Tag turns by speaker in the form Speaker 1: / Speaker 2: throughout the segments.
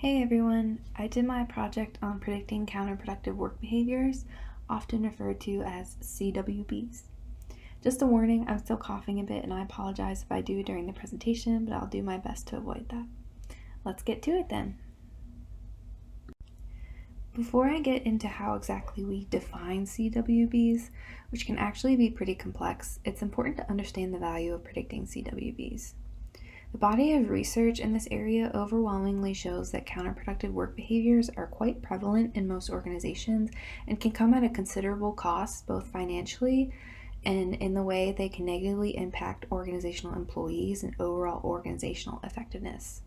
Speaker 1: Hey everyone, I did my project on predicting counterproductive work behaviors, often referred to as CWBs. Just a warning, I'm still coughing a bit and I apologize if I do during the presentation, but I'll do my best to avoid that. Let's get to it then. Before I get into how exactly we define CWBs, which can actually be pretty complex, it's important to understand the value of predicting CWBs. The body of research in this area overwhelmingly shows that counterproductive work behaviors are quite prevalent in most organizations and can come at a considerable cost, both financially and in the way they can negatively impact organizational employees and overall organizational effectiveness.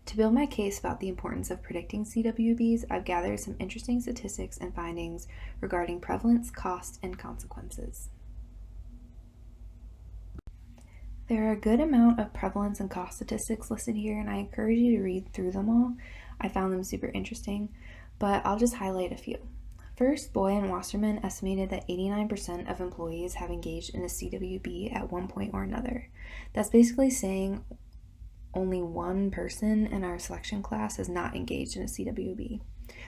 Speaker 1: To build my case about the importance of predicting CWBs, I've gathered some interesting statistics and findings regarding prevalence, cost, and consequences. There are a good amount of prevalence and cost statistics listed here, and I encourage you to read through them all. I found them super interesting, but I'll just highlight a few. First, Boy and Wasserman estimated that 89% of employees have engaged in a CWB at one point or another. That's basically saying only one person in our selection class is not engaged in a CWB.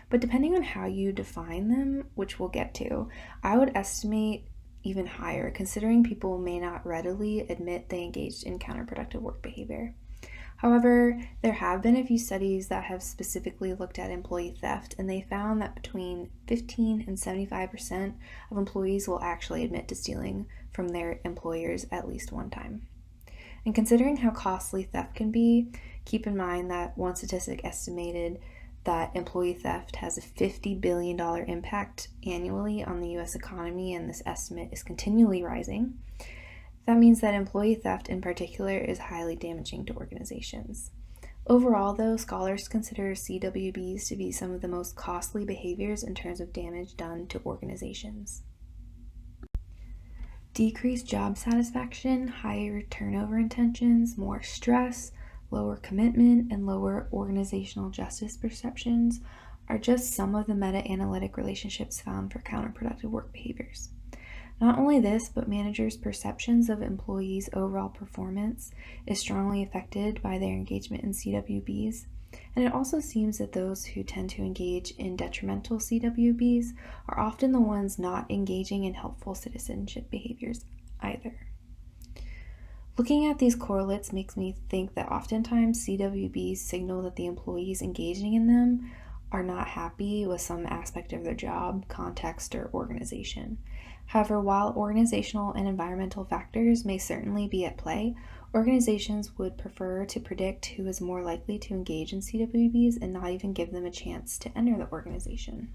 Speaker 1: But depending on how you define them, which we'll get to, I would estimate even higher, considering people may not readily admit they engaged in counterproductive work behavior. However, there have been a few studies that have specifically looked at employee theft, and they found that between 15 and 75% of employees will actually admit to stealing from their employers at least one time. And considering how costly theft can be, keep in mind that one statistic estimated that employee theft has a $50 billion impact annually on the US economy, and this estimate is continually rising. That means that employee theft in particular is highly damaging to organizations. Overall, though, scholars consider CWBs to be some of the most costly behaviors in terms of damage done to organizations. Decreased job satisfaction, higher turnover intentions, more stress, lower commitment, and lower organizational justice perceptions are just some of the meta-analytic relationships found for counterproductive work behaviors. Not only this, but managers' perceptions of employees' overall performance is strongly affected by their engagement in CWBs, and it also seems that those who tend to engage in detrimental CWBs are often the ones not engaging in helpful citizenship behaviors either. Looking at these correlates makes me think that oftentimes CWBs signal that the employees engaging in them are not happy with some aspect of their job, context, or organization. However, while organizational and environmental factors may certainly be at play, organizations would prefer to predict who is more likely to engage in CWBs and not even give them a chance to enter the organization.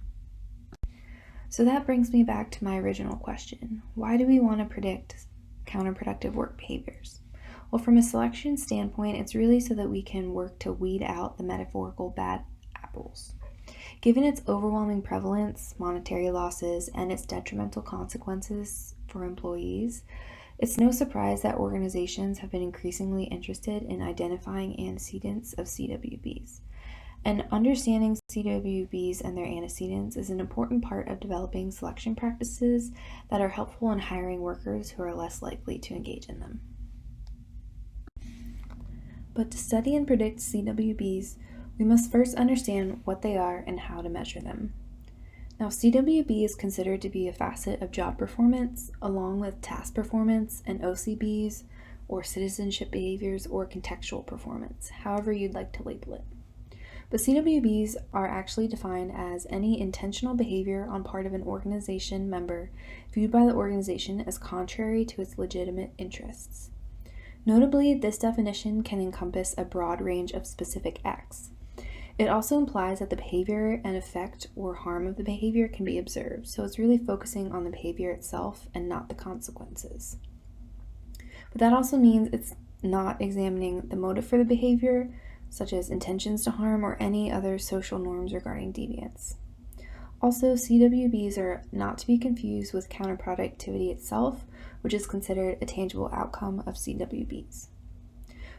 Speaker 1: So that brings me back to my original question. Why do we want to predict counterproductive work behaviors? Well, from a selection standpoint, it's really so that we can work to weed out the metaphorical bad apples. Given its overwhelming prevalence, monetary losses, and its detrimental consequences for employees, it's no surprise that organizations have been increasingly interested in identifying antecedents of CWBs. And understanding CWBs and their antecedents is an important part of developing selection practices that are helpful in hiring workers who are less likely to engage in them. But to study and predict CWBs, we must first understand what they are and how to measure them. Now, CWB is considered to be a facet of job performance, along with task performance and OCBs, or citizenship behaviors, or contextual performance, however you'd like to label it. But CWBs are actually defined as any intentional behavior on part of an organization member viewed by the organization as contrary to its legitimate interests. Notably, this definition can encompass a broad range of specific acts. It also implies that the behavior and effect or harm of the behavior can be observed, so it's really focusing on the behavior itself and not the consequences. But that also means it's not examining the motive for the behavior, such as intentions to harm or any other social norms regarding deviance. Also, CWBs are not to be confused with counterproductivity itself, which is considered a tangible outcome of CWBs.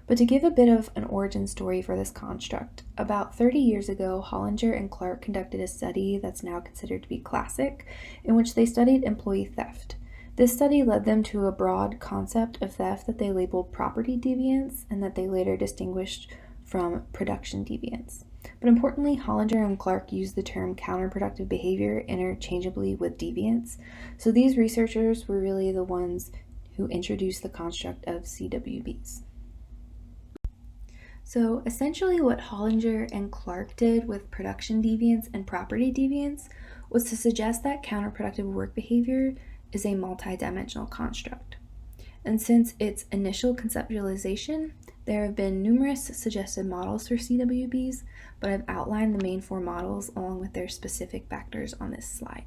Speaker 1: But to give a bit of an origin story for this construct, about 30 years ago, Hollinger and Clark conducted a study that's now considered to be classic, in which they studied employee theft. This study led them to a broad concept of theft that they labeled property deviance and that they later distinguished from production deviance. But importantly, Hollinger and Clark used the term counterproductive behavior interchangeably with deviance. So these researchers were really the ones who introduced the construct of CWBs. So essentially what Hollinger and Clark did with production deviance and property deviance was to suggest that counterproductive work behavior is a multidimensional construct. And since its initial conceptualization, there have been numerous suggested models for CWBs, but I've outlined the main 4 models along with their specific factors on this slide.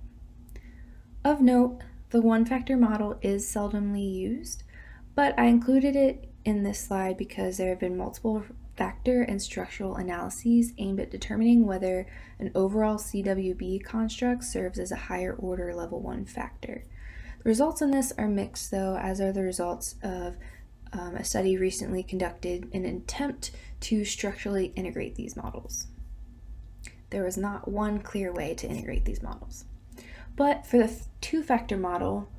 Speaker 1: Of note, the one-factor model is seldomly used, but I included it in this slide because there have been multiple factor and structural analyses aimed at determining whether an overall CWB construct serves as a higher order level 1 factor. The results in this are mixed though, as are the results of a study recently conducted in an attempt to structurally integrate these models. There was not one clear way to integrate these models. But for the 2-factor model,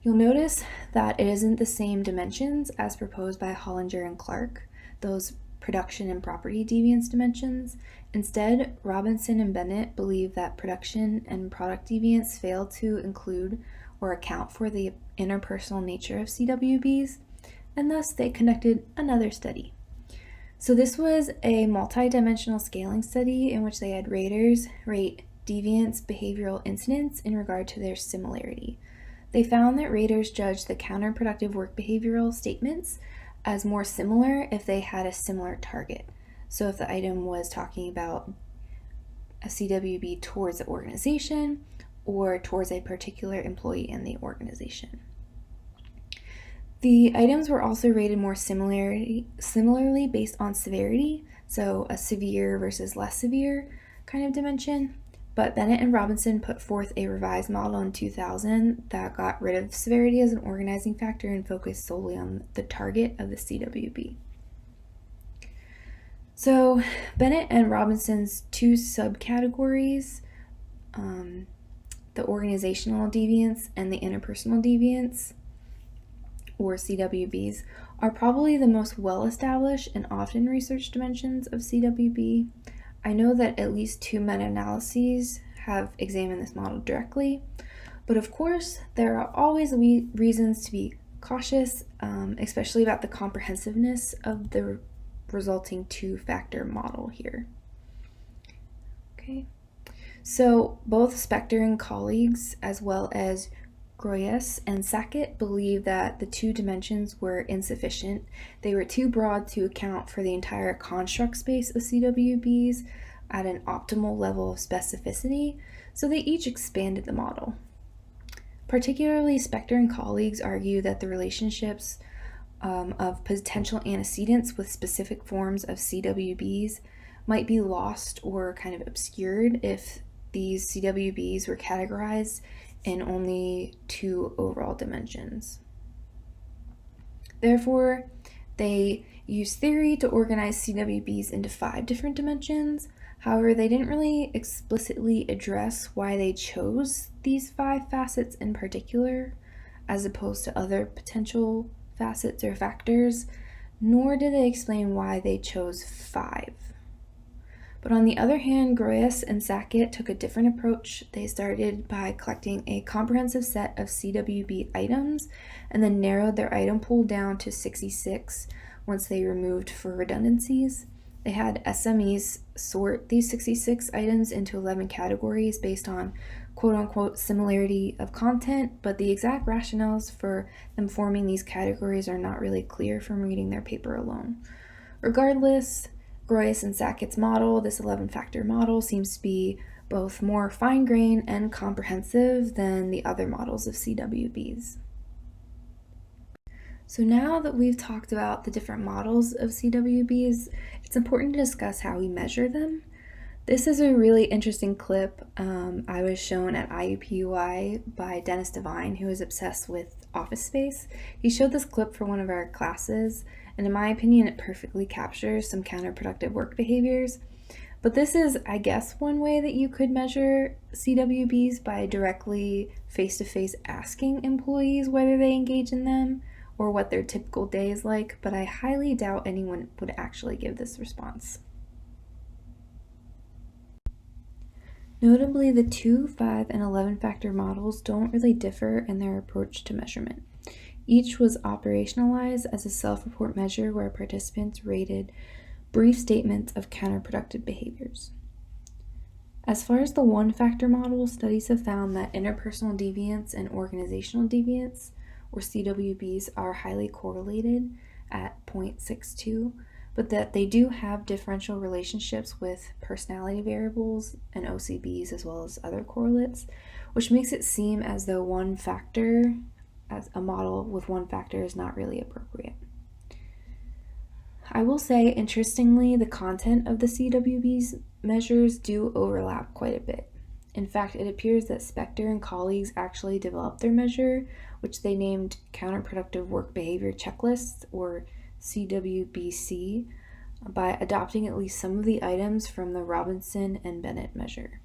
Speaker 1: you'll notice that it isn't the same dimensions as proposed by Hollinger and Clark, those production and property deviance dimensions. Instead, Robinson and Bennett believe that production and product deviance fail to include or account for the interpersonal nature of CWBs, and thus they conducted another study. So this was a multi-dimensional scaling study in which they had raters rate deviance behavioral incidents in regard to their similarity. They found that raters judged the counterproductive work behavioral statements as more similar if they had a similar target. So if the item was talking about a CWB towards the organization or towards a particular employee in the organization. The items were also rated more similarly based on severity, so a severe versus less severe kind of dimension. But Bennett and Robinson put forth a revised model in 2000 that got rid of severity as an organizing factor and focused solely on the target of the CWB. So Bennett and Robinson's 2 subcategories, the organizational deviance and the interpersonal deviance, or CWBs, are probably the most well-established and often researched dimensions of CWB. I know that at least 2 meta-analyses have examined this model directly, but of course there are always reasons to be cautious, especially about the comprehensiveness of the resulting 2-factor model here. Okay, so both Spector and colleagues, as well as Groyes and Sackett, believe that the 2 dimensions were insufficient. They were too broad to account for the entire construct space of CWBs at an optimal level of specificity, so they each expanded the model. Particularly, Spector and colleagues argue that the relationships of potential antecedents with specific forms of CWBs might be lost or kind of obscured if these CWBs were categorized in only 2 overall dimensions. Therefore, they use theory to organize CWBs into 5 different dimensions. However, they didn't really explicitly address why they chose these 5 facets in particular, as opposed to other potential facets or factors, nor did they explain why they chose 5. But on the other hand, Groyes and Sackett took a different approach. They started by collecting a comprehensive set of CWB items and then narrowed their item pool down to 66 once they removed for redundancies. They had SMEs sort these 66 items into 11 categories based on quote-unquote similarity of content, but the exact rationales for them forming these categories are not really clear from reading their paper alone. Regardless, Groyes and Sackett's model, this 11-factor model, seems to be both more fine-grained and comprehensive than the other models of CWBs. So now that we've talked about the different models of CWBs, it's important to discuss how we measure them. This is a really interesting clip I was shown at IUPUI by Dennis Devine, who is obsessed with office space. He showed this clip for one of our classes, and in my opinion, it perfectly captures some counterproductive work behaviors. But this is, I guess, one way that you could measure CWBs by directly face-to-face asking employees whether they engage in them, or what their typical day is like, but I highly doubt anyone would actually give this response. Notably, the 2, 5, and 11 factor models don't really differ in their approach to measurement. Each was operationalized as a self-report measure where participants rated brief statements of counterproductive behaviors. As far as the 1 factor model, studies have found that interpersonal deviance and organizational deviance, or CWBs, are highly correlated at 0.62, but that they do have differential relationships with personality variables and OCBs as well as other correlates, which makes it seem as though one factor, as a model with 1 factor, is not really appropriate. I will say, interestingly, the content of the CWBs measures do overlap quite a bit. In fact, it appears that Spector and colleagues actually developed their measure, which they named Counterproductive Work Behavior Checklists, or CWBC, by adopting at least some of the items from the Robinson and Bennett measure.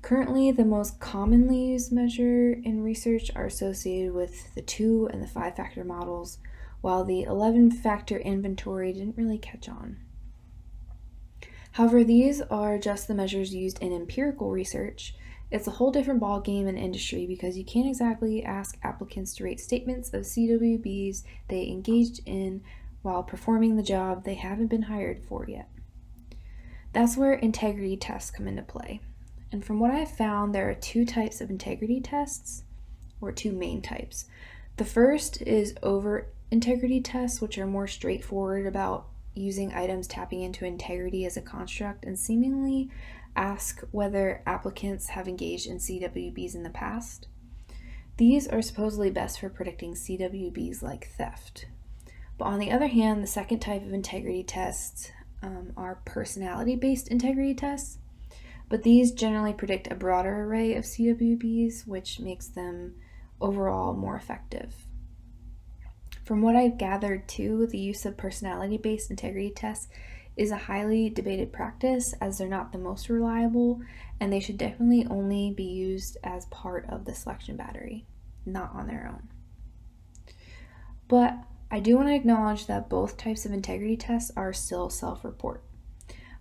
Speaker 1: Currently, the most commonly used measure in research are associated with the 2 and the 5 factor models, while the 11 factor inventory didn't really catch on. However, these are just the measures used in empirical research. It's a whole different ballgame in industry because you can't exactly ask applicants to rate statements of CWBs they engaged in while performing the job they haven't been hired for yet. That's where integrity tests come into play. And from what I've found, there are 2 types of integrity tests, or 2 main types. The first is over-integrity tests, which are more straightforward about using items tapping into integrity as a construct and seemingly ask whether applicants have engaged in CWBs in the past. These are supposedly best for predicting CWBs like theft. But on the other hand, the second type of integrity tests are personality-based integrity tests, but these generally predict a broader array of CWBs, which makes them overall more effective. From what I've gathered too, the use of personality-based integrity tests is a highly debated practice as they're not the most reliable, and they should definitely only be used as part of the selection battery, not on their own. But I do want to acknowledge that both types of integrity tests are still self-report.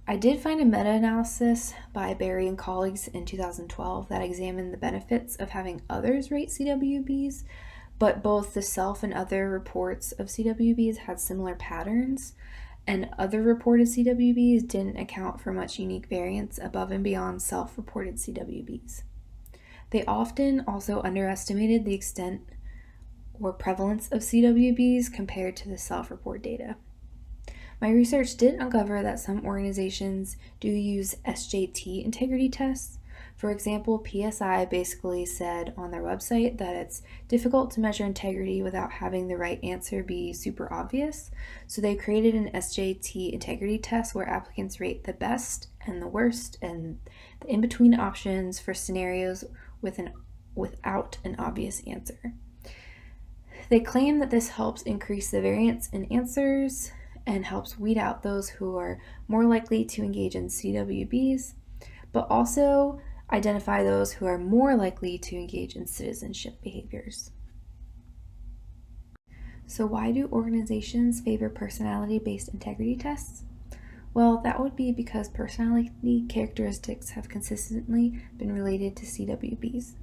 Speaker 1: I did find a meta-analysis by Barry and colleagues in 2012 that examined the benefits of having others rate CWBs, but both the self and other reports of CWBs had similar patterns, and other reported CWBs didn't account for much unique variance above and beyond self-reported CWBs. They often also underestimated the extent or prevalence of CWBs compared to the self-report data. My research did uncover that some organizations do use SJT integrity tests. For example, PSI basically said on their website that it's difficult to measure integrity without having the right answer be super obvious. So they created an SJT integrity test where applicants rate the best and the worst and the in-between options for scenarios without an obvious answer. They claim that this helps increase the variance in answers and helps weed out those who are more likely to engage in CWBs, but also identify those who are more likely to engage in citizenship behaviors. So why do organizations favor personality-based integrity tests? Well, that would be because personality characteristics have consistently been related to CWBs.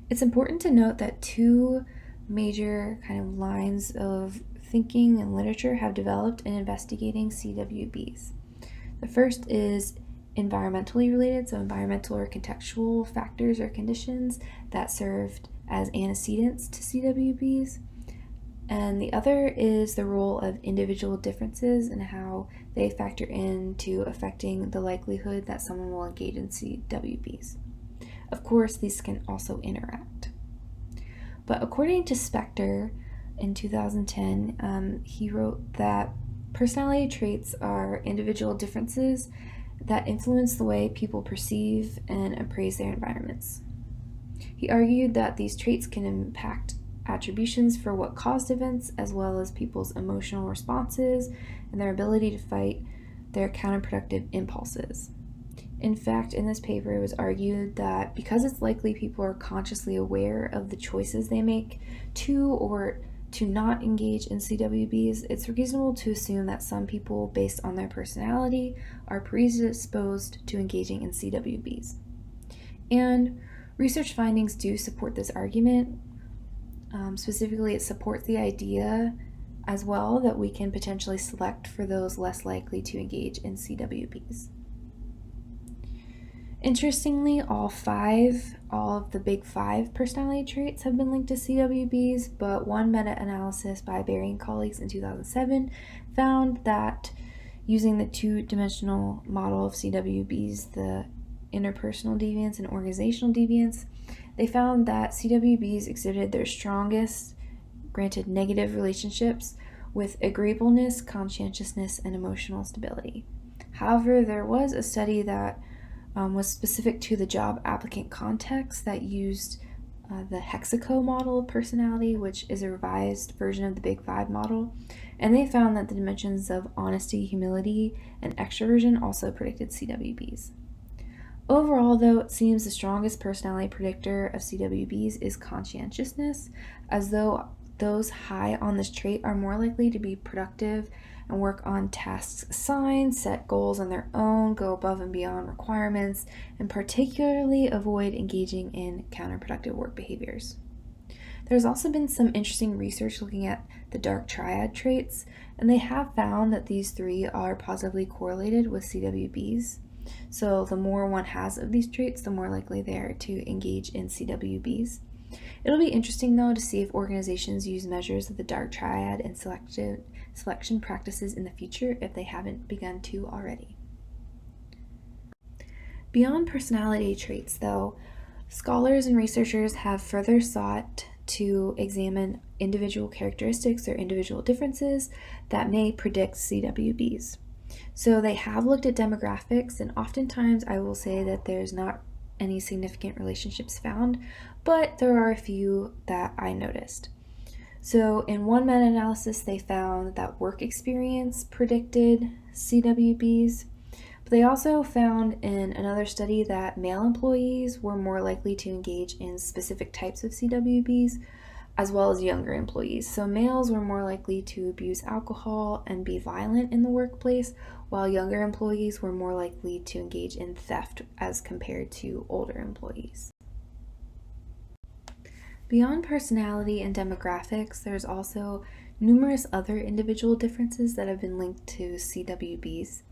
Speaker 1: It's important to note that 2 major kind of lines of thinking and literature have developed in investigating CWBs. The first is environmentally related, so environmental or contextual factors or conditions that served as antecedents to CWBs. And the other is the role of individual differences and how they factor into affecting the likelihood that someone will engage in CWBs. Of course, these can also interact. But according to Spector, in 2010, he wrote that personality traits are individual differences that influence the way people perceive and appraise their environments. He argued that these traits can impact attributions for what caused events, as well as people's emotional responses and their ability to fight their counterproductive impulses. In fact, in this paper, it was argued that because it's likely people are consciously aware of the choices they make to or to not engage in CWBs, it's reasonable to assume that some people, based on their personality, are predisposed to engaging in CWBs. And research findings do support this argument. Specifically, it supports the idea as well that we can potentially select for those less likely to engage in CWBs. Interestingly, all of the big five personality traits have been linked to CWBs, but one meta-analysis by Berry and colleagues in 2007 found that using the two-dimensional model of CWBs, the interpersonal deviance and organizational deviance, they found that CWBs exhibited their strongest, granted negative relationships with agreeableness, conscientiousness, and emotional stability. However, there was a study that was specific to the job applicant context that used the Hexaco model of personality, which is a revised version of the Big Five model, and they found that the dimensions of honesty, humility, and extroversion also predicted CWBs. Overall, though, it seems the strongest personality predictor of CWBs is conscientiousness, as though those high on this trait are more likely to be productive and work on tasks assigned, set goals on their own, go above and beyond requirements, and particularly avoid engaging in counterproductive work behaviors. There's also been some interesting research looking at the dark triad traits, and they have found that these three are positively correlated with CWBs. So the more one has of these traits, the more likely they are to engage in CWBs. It'll be interesting, though, to see if organizations use measures of the dark triad and selection practices in the future if they haven't begun to already. Beyond personality traits, though, scholars and researchers have further sought to examine individual characteristics or individual differences that may predict CWBs. So they have looked at demographics, and oftentimes I will say that there's not any significant relationships found, but there are a few that I noticed. So in one meta-analysis, they found that work experience predicted CWBs, but they also found in another study that male employees were more likely to engage in specific types of CWBs, as well as younger employees. So males were more likely to abuse alcohol and be violent in the workplace, while younger employees were more likely to engage in theft as compared to older employees. Beyond personality and demographics, there's also numerous other individual differences that have been linked to CWBs.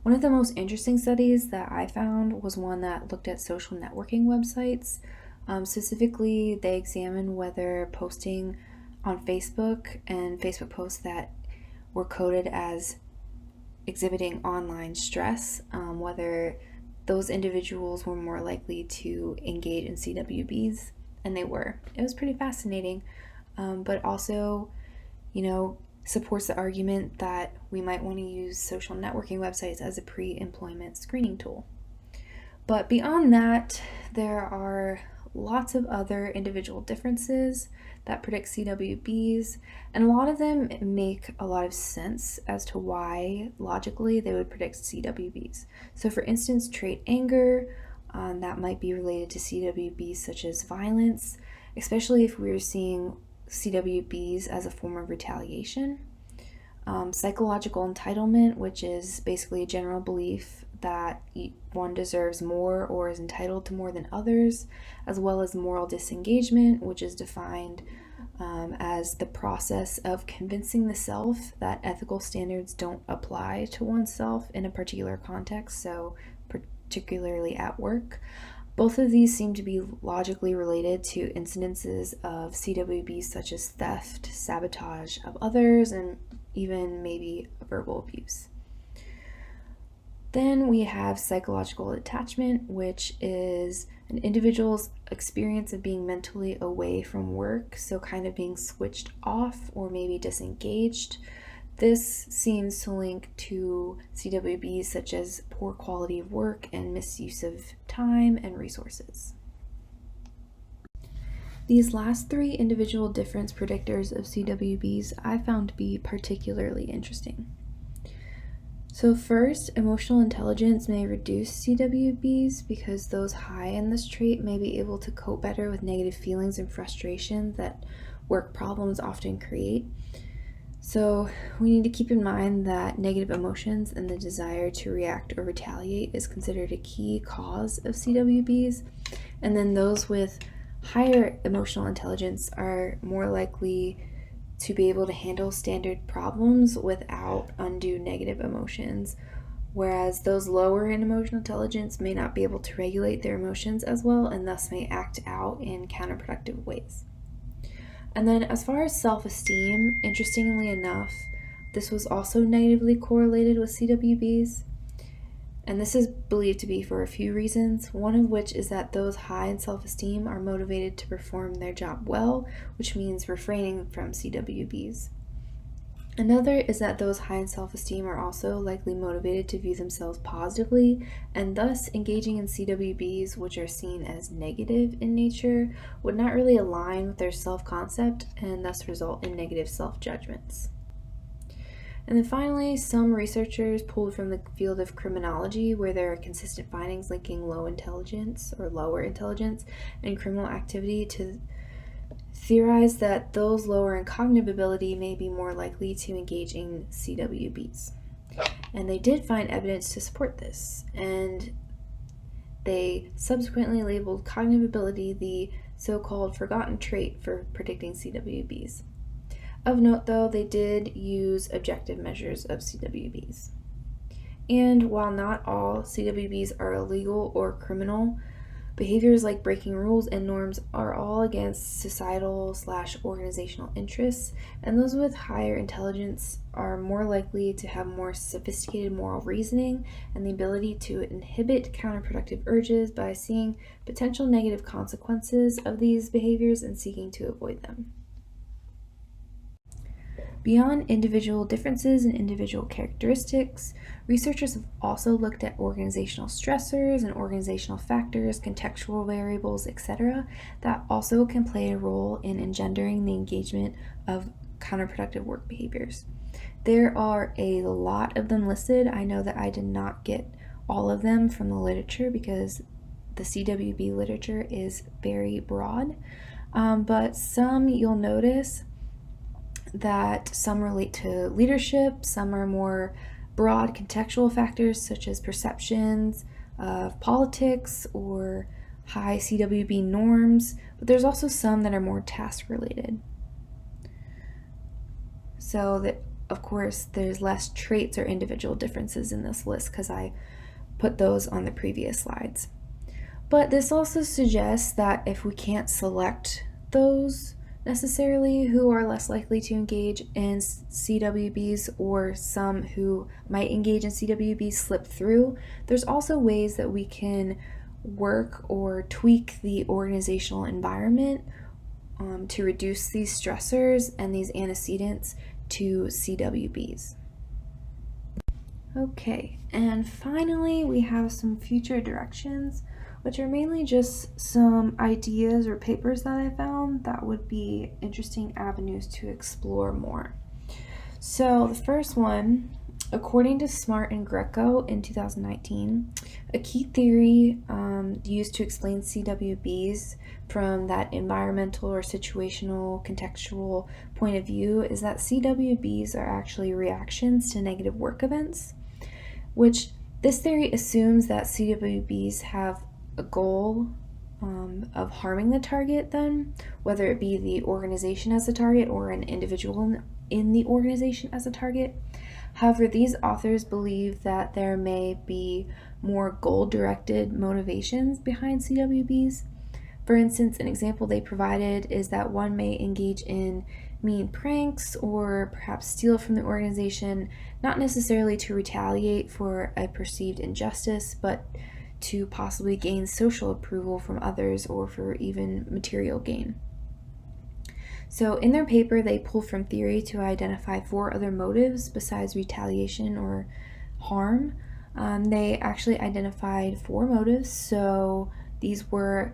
Speaker 1: One of the most interesting studies that I found was one that looked at social networking websites. Specifically, they examined whether posting on Facebook and Facebook posts that were coded as exhibiting online stress, whether those individuals were more likely to engage in CWBs, and they were. It was pretty fascinating, but also, supports the argument that we might want to use social networking websites as a pre-employment screening tool. But beyond that, there are lots of other individual differences that predict CWBs, and a lot of them make a lot of sense as to why logically they would predict CWBs. So for instance, trait anger, that might be related to CWBs such as violence, especially if we were seeing CWBs as a form of retaliation. Psychological entitlement, which is basically a general belief that one deserves more or is entitled to more than others, as well as moral disengagement, which is defined as the process of convincing the self that ethical standards don't apply to oneself in a particular context, so particularly at work. Both of these seem to be logically related to incidences of CWBs such as theft, sabotage of others, and even maybe verbal abuse. Then we have psychological attachment, which is an individual's experience of being mentally away from work, so kind of being switched off or maybe disengaged. This seems to link to CWBs such as poor quality of work and misuse of time and resources. These last three individual difference predictors of CWBs I found to be particularly interesting. So first, emotional intelligence may reduce CWBs because those high in this trait may be able to cope better with negative feelings and frustration that work problems often create. So we need to keep in mind that negative emotions and the desire to react or retaliate is considered a key cause of CWBs. And then those with higher emotional intelligence are more likely to be able to handle standard problems without undue negative emotions, whereas those lower in emotional intelligence may not be able to regulate their emotions as well and thus may act out in counterproductive ways. And then as far as self-esteem, interestingly enough, this was also negatively correlated with CWBs. And this is believed to be for a few reasons, one of which is that those high in self-esteem are motivated to perform their job well, which means refraining from CWBs. Another is that those high in self-esteem are also likely motivated to view themselves positively, and thus engaging in CWBs, which are seen as negative in nature, would not really align with their self-concept and thus result in negative self-judgments. And then finally, some researchers pulled from the field of criminology, where there are consistent findings linking low intelligence or lower intelligence and criminal activity, to theorize that those lower in cognitive ability may be more likely to engage in CWBs. And they did find evidence to support this, and they subsequently labeled cognitive ability the so-called forgotten trait for predicting CWBs. Of note, though, they did use objective measures of CWBs. And while not all CWBs are illegal or criminal, behaviors like breaking rules and norms are all against societal/organizational interests, and those with higher intelligence are more likely to have more sophisticated moral reasoning and the ability to inhibit counterproductive urges by seeing potential negative consequences of these behaviors and seeking to avoid them. Beyond individual differences and individual characteristics, researchers have also looked at organizational stressors and organizational factors, contextual variables, etc., that also can play a role in engendering the engagement of counterproductive work behaviors. There are a lot of them listed. I know that I did not get all of them from the literature because the CWB literature is very broad, but some you'll notice that some relate to leadership, some are more broad contextual factors such as perceptions of politics or high CWB norms, but there's also some that are more task related. So that, of course, there's less traits or individual differences in this list because I put those on the previous slides. But this also suggests that if we can't select those necessarily who are less likely to engage in CWBs, or some who might engage in CWBs slip through, there's also ways that we can work or tweak the organizational environment to reduce these stressors and these antecedents to CWBs. Okay, and finally we have some future directions, which are mainly just some ideas or papers that I found that would be interesting avenues to explore more. So the first one, according to Smart and Greco in 2019, a key theory used to explain CWBs from that environmental or situational contextual point of view is that CWBs are actually reactions to negative work events, which this theory assumes that CWBs have a goal of harming the target then, whether it be the organization as a target or an individual in the organization as a target. However, these authors believe that there may be more goal-directed motivations behind CWBs. For instance, an example they provided is that one may engage in mean pranks or perhaps steal from the organization, not necessarily to retaliate for a perceived injustice, but to possibly gain social approval from others or for even material gain. So in their paper, they pull from theory to identify 4 other motives besides retaliation or harm. They actually identified 4 motives. So these were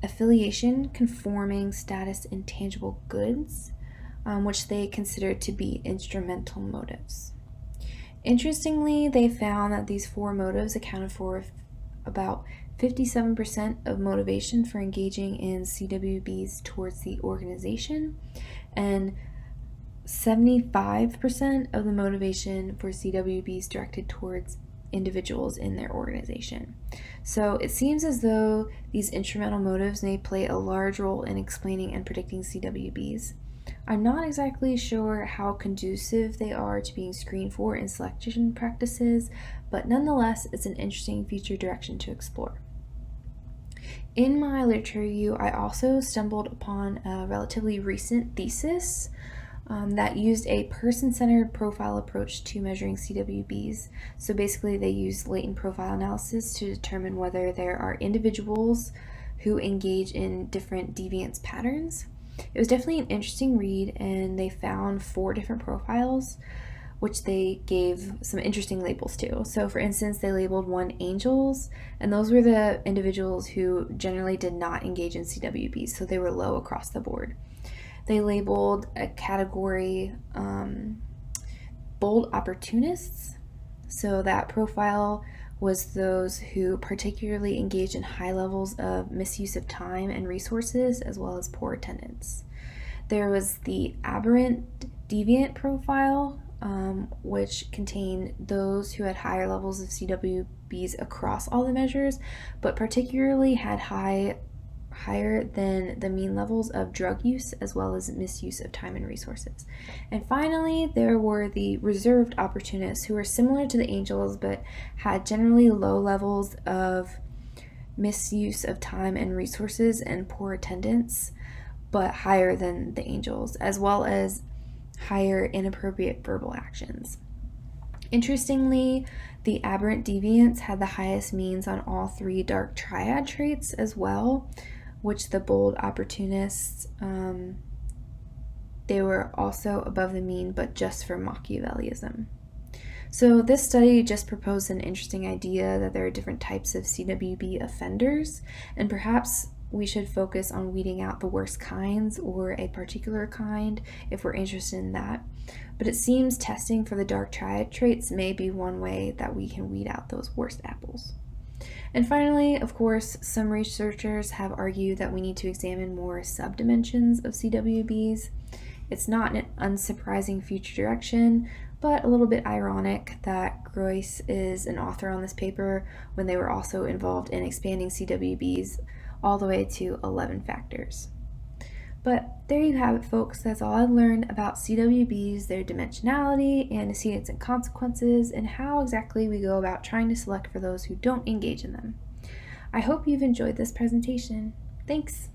Speaker 1: affiliation, conforming, status, and tangible goods, which they considered to be instrumental motives. Interestingly, they found that these 4 motives accounted for about 57% of motivation for engaging in CWBs towards the organization, and 75% of the motivation for CWBs directed towards individuals in their organization. So it seems as though these instrumental motives may play a large role in explaining and predicting CWBs. I'm not exactly sure how conducive they are to being screened for in selection practices, but nonetheless, it's an interesting future direction to explore. In my literature review, I also stumbled upon a relatively recent thesis that used a person-centered profile approach to measuring CWBs. So basically, they used latent profile analysis to determine whether there are individuals who engage in different deviance patterns. It was definitely an interesting read, and they found 4 different profiles, which they gave some interesting labels to. So for instance, they labeled one angels, and those were the individuals who generally did not engage in CWBs, so they were low across the board. They labeled a category bold opportunists, so that profile was those who particularly engaged in high levels of misuse of time and resources, as well as poor attendance. There was the aberrant deviant profile, which contained those who had higher levels of CWBs across all the measures, but particularly had higher than the mean levels of drug use, as well as misuse of time and resources. And finally, there were the reserved opportunists, who were similar to the angels but had generally low levels of misuse of time and resources and poor attendance, but higher than the angels, as well as higher inappropriate verbal actions. Interestingly, the aberrant deviants had the highest means on all 3 dark triad traits as well, which the bold opportunists, they were also above the mean, but just for Machiavellism. So this study just proposed an interesting idea that there are different types of CWB offenders, and perhaps we should focus on weeding out the worst kinds, or a particular kind if we're interested in that. But it seems testing for the dark triad traits may be one way that we can weed out those worst apples. And finally, of course, some researchers have argued that we need to examine more subdimensions of CWBs. It's not an unsurprising future direction, but a little bit ironic that Groys is an author on this paper when they were also involved in expanding CWBs all the way to 11 factors. But there you have it, folks. That's all I learned about CWBs, their dimensionality, antecedents and consequences, and how exactly we go about trying to select for those who don't engage in them. I hope you've enjoyed this presentation. Thanks!